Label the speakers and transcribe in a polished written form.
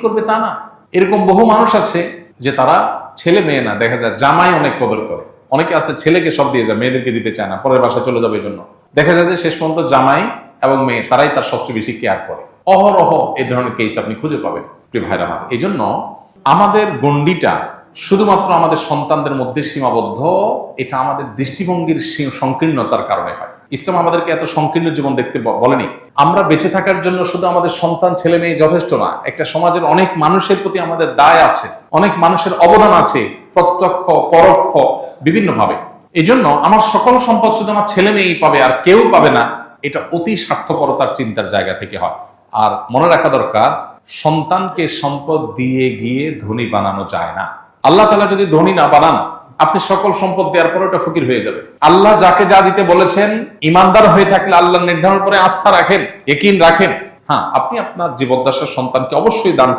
Speaker 1: করবে তা না। এরকম বহু মানুষ আছে যে তারা ছেলে মেয়ে না, দেখা যায় জামাই অনেক কদর করে। অনেকে আছে ছেলেকে সব দিয়ে যায়, মেয়েদেরকে দিতে চায় না, পরের বাসায় চলে যাবে। এই জন্য দেখা যায় যে শেষ পর্যন্ত জামাই এবং মেয়ে তারাই তার সবচেয়ে বেশি কেয়ার করে। অহরহ এই ধরনের কেস আপনি খুঁজে পাবেন প্রিয় ভাইরা আমার। এই জন্য আমাদের গণ্ডিটা শুধুমাত্র আমাদের সন্তানদের মধ্যে সীমাবদ্ধ, এটা আমাদের দৃষ্টিভঙ্গির সংকীর্ণতার কারণে হয়। ইসলাম আমাদেরকে এত সংকীর্ণ জীবন দেখতে বলেনি। আমরা বেঁচে থাকার জন্য শুধু আমাদের সন্তান ছেলে মেয়ে যথেষ্ট না, একটা সমাজের অনেক মানুষের প্রতি আমাদের দায় আছে, অনেক মানুষের অবদান আছে, প্রত্যক্ষ পরোক্ষ বিভিন্নভাবে। এই জন্য আমার সকল সম্পদ শুধু আমার ছেলে মেয়েই পাবে আর কেউ পাবে না, এটা অতি স্বার্থপরতার চিন্তার জায়গা থেকে হয়। আর মনে রাখা দরকার, সন্তানকে সম্পদ দিয়ে গিয়ে ধনী বানানো যায় না। আল্লাহ তাআলা যদি ধনী না বানান, আপনি সকল সম্পদ দেওয়ার পরে ওটা ফকির হয়ে যাবে। আল্লাহ যাকে যা দিতে বলেছেন, ইমানদার হয়ে থাকলে আল্লাহর নির্ধারণ করে আস্থা রাখেন, ইয়াকিন রাখেন, হ্যাঁ আপনি আপনার জীবদ্দশার সন্তানকে অবশ্যই দান করতে